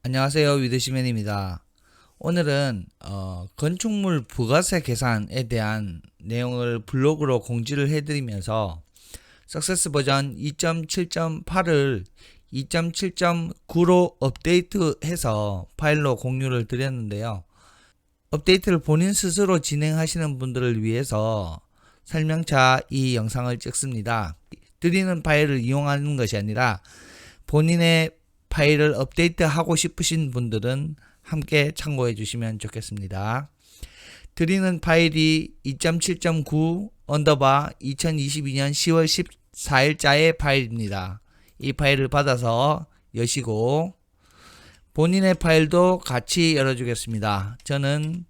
안녕하세요. 위드시맨입니다. 오늘은 건축물 부가세 계산에 대한 내용을 블로그로 공지를 해드리면서 석세스 버전 2.7.8을 2.7.9로 업데이트해서 파일로 공유를 드렸는데요. 업데이트를 본인 스스로 진행하시는 분들을 위해서 설명차 이 영상을 찍습니다. 드리는 파일을 이용하는 것이 아니라 본인의 파일을 업데이트하고 싶으신 분들은 함께 참고해 주시면 좋겠습니다. 드리는 파일이 2.7.9 언더바 2022년 10월 14일자의 파일입니다. 이 파일을 받아서 여시고 본인의 파일도 같이 열어주겠습니다. 저는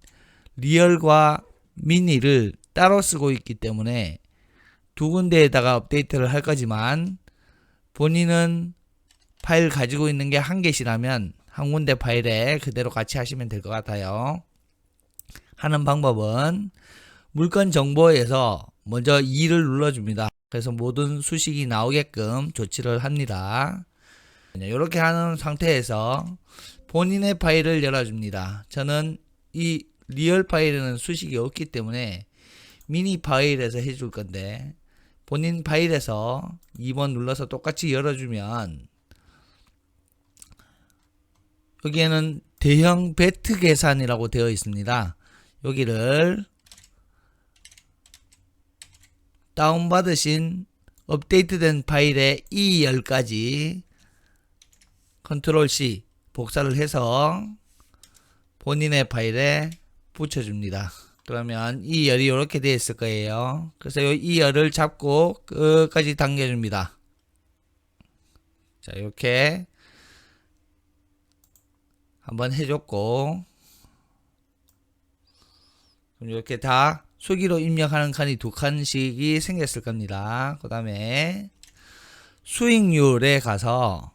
리얼과 미니를 따로 쓰고 있기 때문에 두 군데에다가 업데이트를 할 거지만 본인은 파일 가지고 있는 게 한 개시라면 한 군데 파일에 그대로 같이 하시면 될 것 같아요. 하는 방법은 물건 정보에서 먼저 2를 눌러줍니다. 그래서 모든 수식이 나오게끔 조치를 합니다. 이렇게 하는 상태에서 본인의 파일을 열어줍니다. 저는 이 리얼 파일에는 수식이 없기 때문에 미니 파일에서 해줄 건데 본인 파일에서 2번 눌러서 똑같이 열어주면 여기에는 대형 배트 계산이라고 되어 있습니다. 여기를 다운받으신 업데이트된 파일의 이 열까지 컨트롤 C 복사를 해서 본인의 파일에 붙여줍니다. 그러면 이 열이 이렇게 되어 있을 거예요. 그래서 이 열을 잡고 끝까지 당겨줍니다. 자, 이렇게 한번 해줬고, 이렇게 다 수기로 입력하는 칸이 두 칸씩이 생겼을 겁니다. 그 다음에 수익률에 가서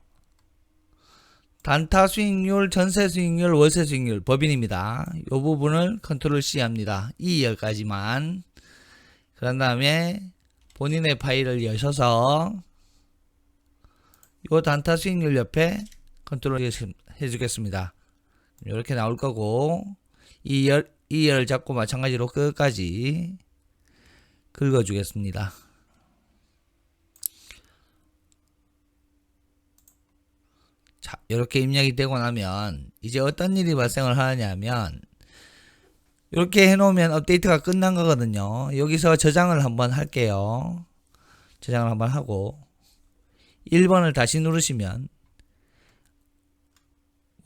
단타 수익률, 전세 수익률, 월세 수익률, 법인입니다. 이 부분을 컨트롤 C 합니다. 이 열까지만. 그런 다음에 본인의 파일을 여셔서 이 단타 수익률 옆에 컨트롤 해주겠습니다. 이렇게 나올 거고 이 열 잡고 마찬가지로 끝까지 긁어 주겠습니다. 자, 이렇게 입력이 되고 나면 이제 어떤 일이 발생을 하느냐 하면 이렇게 해놓으면 업데이트가 끝난 거거든요. 여기서 저장을 한번 할게요. 저장을 한번 하고 1번을 다시 누르시면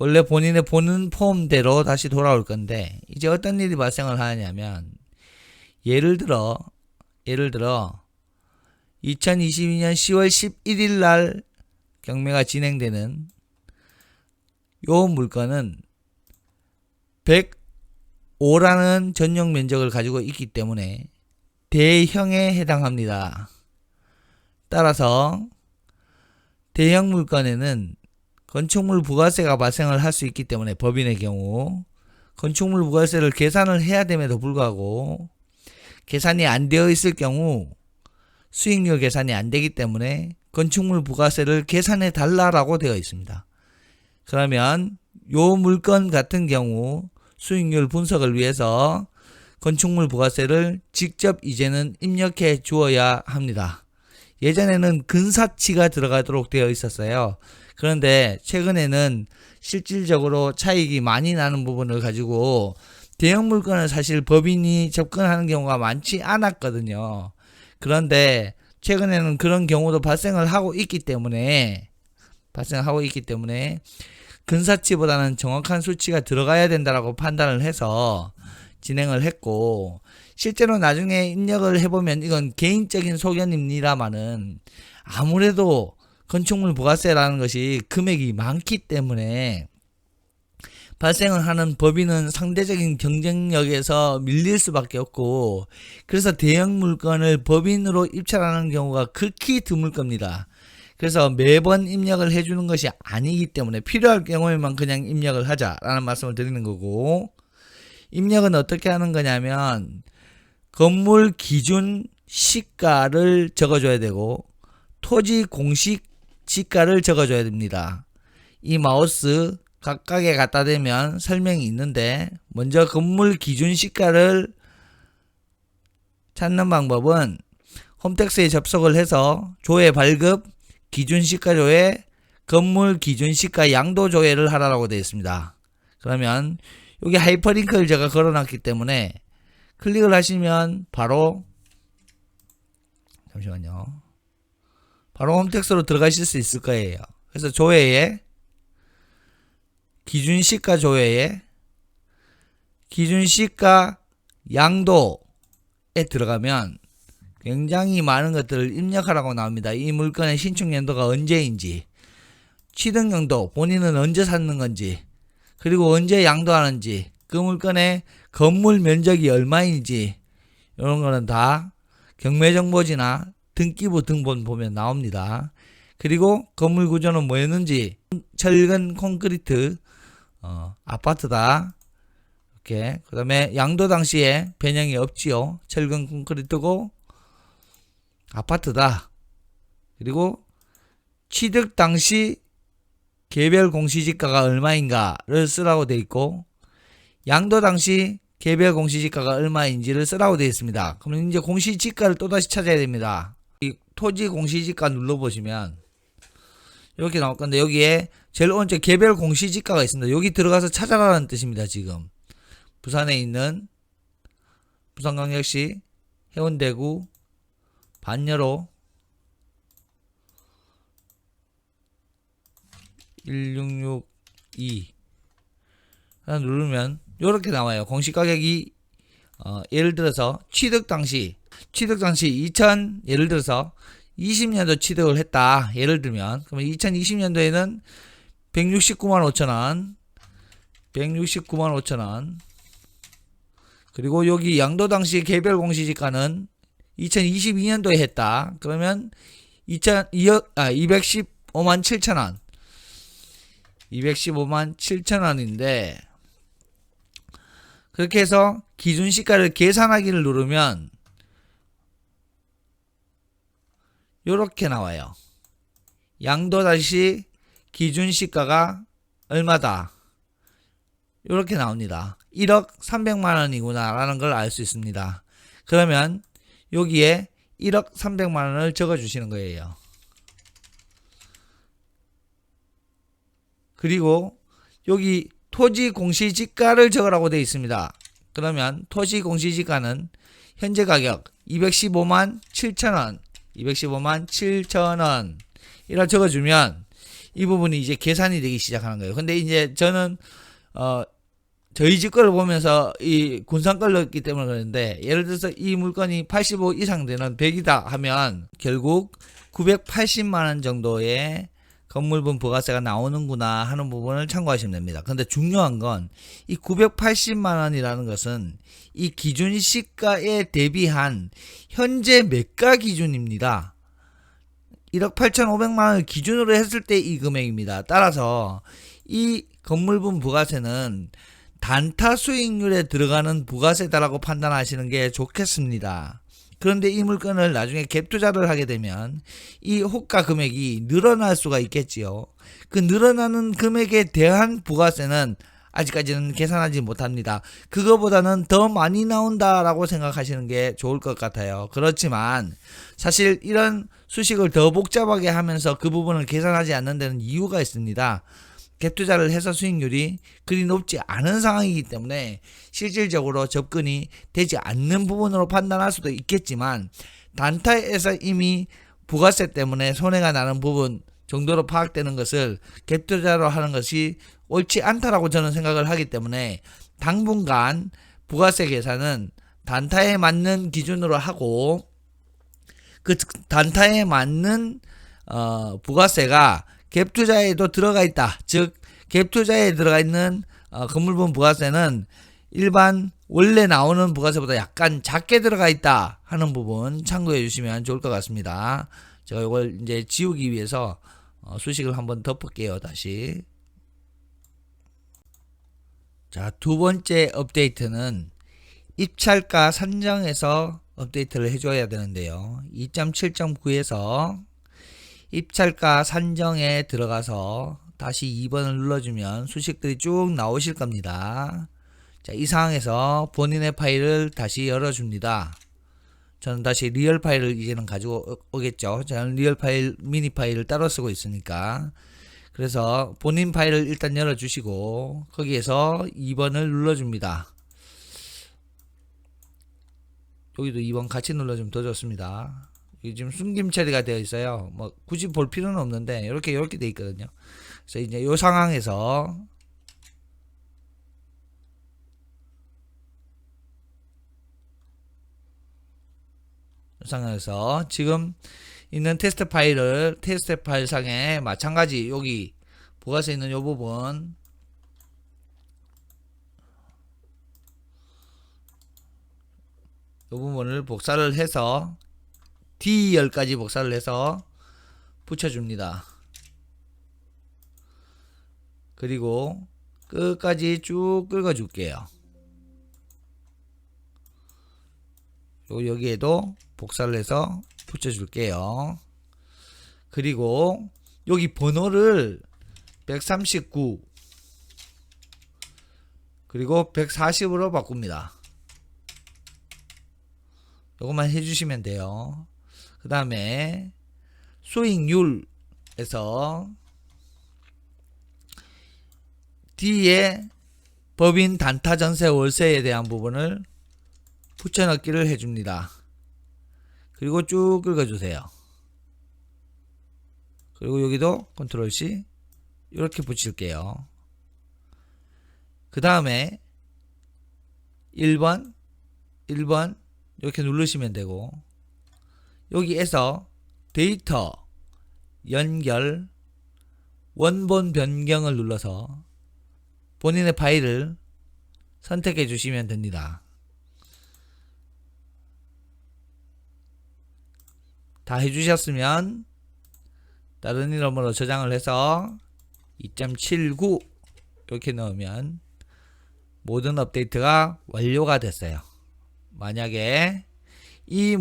원래 본인의 보는 폼대로 다시 돌아올 건데 이제 어떤 일이 발생을 하냐면 예를 들어 2022년 10월 11일 날 경매가 진행되는 요 물건은 105라는 전용 면적을 가지고 있기 때문에 대형에 해당합니다. 따라서 대형 물건에는 건축물 부가세가 발생을 할 수 있기 때문에 법인의 경우 건축물 부가세를 계산을 해야 됨에도 불구하고 계산이 안 되어 있을 경우 수익률 계산이 안 되기 때문에 건축물 부가세를 계산해 달라라고 되어 있습니다. 그러면 요 물건 같은 경우 수익률 분석을 위해서 건축물 부가세를 직접 이제는 입력해 주어야 합니다. 예전에는 근사치가 들어가도록 되어 있었어요. 그런데 최근에는 실질적으로 차익이 많이 나는 부분을 가지고 대형 물건은 사실 법인이 접근하는 경우가 많지 않았거든요. 그런데 최근에는 그런 경우도 발생을 하고 있기 때문에 근사치보다는 정확한 수치가 들어가야 된다라고 판단을 해서 진행을 했고 실제로 나중에 입력을 해보면 이건 개인적인 소견입니다만은 아무래도 건축물 부가세라는 것이 금액이 많기 때문에 발생을 하는 법인은 상대적인 경쟁력에서 밀릴 수밖에 없고 그래서 대형 물건을 법인으로 입찰하는 경우가 극히 드물 겁니다. 그래서 매번 입력을 해주는 것이 아니기 때문에 필요할 경우에만 그냥 입력을 하자라는 말씀을 드리는 거고 입력은 어떻게 하는 거냐면 건물 기준 시가를 적어줘야 되고 토지 공식 시가를 적어줘야 됩니다. 이 마우스 각각에 갖다 대면 설명이 있는데, 먼저 건물 기준 시가를 찾는 방법은 홈택스에 접속을 해서 조회 발급 기준 시가 조회 건물 기준 시가 양도 조회를 하라고 되어 있습니다. 그러면 여기 하이퍼링크를 제가 걸어놨기 때문에 클릭을 하시면 바로, 잠시만요, 바로 홈택스로 들어가실 수 있을 거예요. 그래서 조회에 기준 시가 조회에 기준 시가 양도에 들어가면 굉장히 많은 것들을 입력하라고 나옵니다. 이 물건의 신축 연도가 언제인지, 취득 연도, 본인은 언제 샀는 건지, 그리고 언제 양도하는지, 그 물건의 건물 면적이 얼마인지, 이런 거는 다 경매정보지나 등기부 등본 보면 나옵니다. 그리고 건물 구조는 뭐였는지, 철근 콘크리트 아파트다, 이렇게. 그 다음에 양도 당시에 변형이 없지요. 철근 콘크리트고 아파트다. 그리고 취득 당시 개별 공시지가가 얼마인가를 쓰라고 되어 있고, 양도 당시 개별 공시지가가 얼마인지를 쓰라고 되어 있습니다. 그러면 이제 공시지가를 또다시 찾아야 됩니다. 이 토지 공시지가 눌러보시면 이렇게 나올 건데, 여기에 제일 오른쪽 개별 공시지가가 있습니다. 여기 들어가서 찾아라는 뜻입니다. 지금 부산에 있는 부산광역시 해운대구 반여로 1662 하나 누르면 이렇게 나와요. 공시가격이 예를 들어서 취득 당시 예를 들어서 20년도 취득을 했다. 예를 들면, 그러면 2020년도에는 169만 5천원, 169만 5천원. 그리고 여기 양도 당시 개별 공시지가는 2022년도에 했다. 그러면 215만 7천원. 215만 7천원인데, 그렇게 해서 기준시가를 계산하기를 누르면 요렇게 나와요. 양도 당시 기준시가가 얼마다, 요렇게 나옵니다. 1억 300만원이구나 라는 걸 알 수 있습니다. 그러면 여기에 1억 300만원을 적어 주시는 거예요. 그리고 여기 토지 공시지가를 적으라고 되어 있습니다. 그러면 토지 공시지가는 현재 가격 215만 7천원, 215만 7천원 이라 적어주면 이 부분이 이제 계산이 되기 시작하는 거예요. 근데 이제 저는 저희 집 거를 보면서 이 군산 걸로 했기 때문에 그러는데, 예를 들어서 이 물건이 85 이상 되는 100이다 하면 결국 980만원 정도의 건물분 부가세가 나오는구나 하는 부분을 참고하시면 됩니다. 근데 중요한 건 이 980만원이라는 것은 이 기준 시가에 대비한 현재 매가 기준입니다. 1억 8,500만원을 기준으로 했을 때 이 금액입니다. 따라서 이 건물분 부가세는 단타 수익률에 들어가는 부가세다라고 판단하시는 게 좋겠습니다. 그런데 이 물건을 나중에 갭 투자를 하게 되면 이 호가 금액이 늘어날 수가 있겠지요. 그 늘어나는 금액에 대한 부가세는 아직까지는 계산하지 못합니다. 그거보다는 더 많이 나온다라고 생각하시는 게 좋을 것 같아요. 그렇지만 사실 이런 수식을 더 복잡하게 하면서 그 부분을 계산하지 않는 데는 이유가 있습니다. 갭 투자를 해서 수익률이 그리 높지 않은 상황이기 때문에 실질적으로 접근이 되지 않는 부분으로 판단할 수도 있겠지만, 단타에서 이미 부가세 때문에 손해가 나는 부분 정도로 파악되는 것을 갭 투자로 하는 것이 옳지 않다라고 저는 생각을 하기 때문에, 당분간 부가세 계산은 단타에 맞는 기준으로 하고, 그 단타에 맞는 부가세가 갭 투자에도 들어가 있다. 즉 갭 투자에 들어가 있는 건물분 부가세는 일반 원래 나오는 부가세보다 약간 작게 들어가 있다 하는 부분 참고해 주시면 좋을 것 같습니다. 제가 이걸 이제 지우기 위해서 수식을 한번 덮을게요. 다시. 자, 두 번째 업데이트는 입찰가 산정에서 업데이트를 해줘야 되는데요. 2.7.9에서 입찰가 산정에 들어가서 다시 2번을 눌러주면 수식들이 쭉 나오실 겁니다. 자, 이 상황에서 본인의 파일을 다시 열어줍니다. 저는 다시 리얼 파일을 이제는 가지고 오겠죠. 저는 리얼 파일, 미니 파일을 따로 쓰고 있으니까. 그래서 본인 파일을 일단 열어주시고 거기에서 2번을 눌러줍니다. 여기도 2번 같이 눌러주면 더 좋습니다. 여기 지금 숨김 처리가 되어 있어요. 뭐 굳이 볼 필요는 없는데 이렇게 되어 있거든요. 그래서 이제 이 상황에서 지금 있는 테스트 파일 상에 마찬가지 여기 부가세 있는 이 부분 이 부분을 복사를 해서 D10까지 복사를 해서 붙여줍니다. 그리고 끝까지 쭉 긁어줄게요. 여기에도 복사를 해서 붙여줄게요. 그리고 여기 번호를 139 그리고 140으로 바꿉니다. 요것만 해주시면 돼요. 그 다음에 수익률에서 D에 법인 단타 전세 월세에 대한 부분을 붙여넣기를 해줍니다. 그리고 쭉 긁어주세요. 그리고 여기도 컨트롤 C 이렇게 붙일게요. 그 다음에 1번 이렇게 누르시면 되고 여기에서 데이터 연결 원본 변경을 눌러서 본인의 파일을 선택해 주시면 됩니다. 다 해주셨으면 다른 이름으로 저장을 해서 2.79 이렇게 넣으면 모든 업데이트가 완료가 됐어요. 만약에 이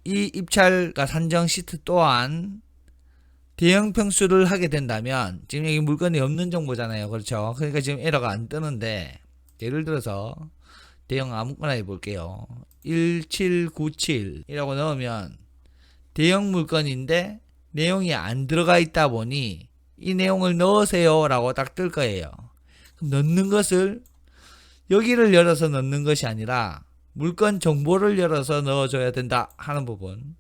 입찰과 산정 시트 또한 대형 평수를 하게 된다면 지금 여기 물건이 없는 정보잖아요. 그렇죠? 그러니까 지금 에러가 안 뜨는데 예를 들어서 대형 아무거나 해볼게요. 1797이라고 넣으면 대형 물건인데 내용이 안 들어가 있다 보니 이 내용을 넣으세요 라고 딱 뜰 거예요. 그럼 넣는 것을 여기를 열어서 넣는 것이 아니라 물건 정보를 열어서 넣어줘야 된다 하는 부분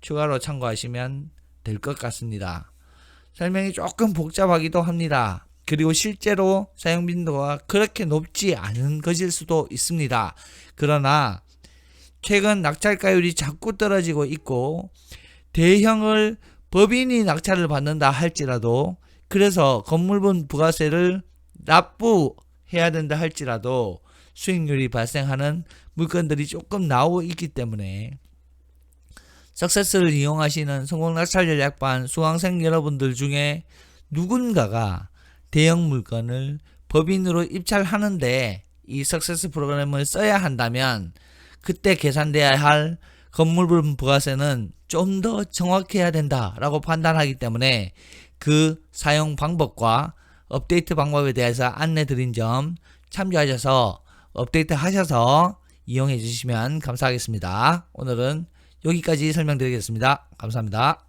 추가로 참고하시면 될 것 같습니다. 설명이 조금 복잡하기도 합니다. 그리고 실제로 사용 빈도가 그렇게 높지 않은 것일 수도 있습니다. 그러나 최근 낙찰가율이 자꾸 떨어지고 있고 대형을 법인이 낙찰을 받는다 할지라도 그래서 건물분 부가세를 납부해야 된다 할지라도 수익률이 발생하는 물건들이 조금 나오고 있기 때문에 석세스를 이용하시는 성공낙찰전략반 수강생 여러분들 중에 누군가가 대형 물건을 법인으로 입찰하는데 이 석세스 프로그램을 써야 한다면 그때 계산돼야 할 건물분 부가세는 좀 더 정확해야 된다라고 판단하기 때문에 그 사용 방법과 업데이트 방법에 대해서 안내 드린 점 참조하셔서 업데이트 하셔서 이용해 주시면 감사하겠습니다. 오늘은 여기까지 설명드리겠습니다. 감사합니다.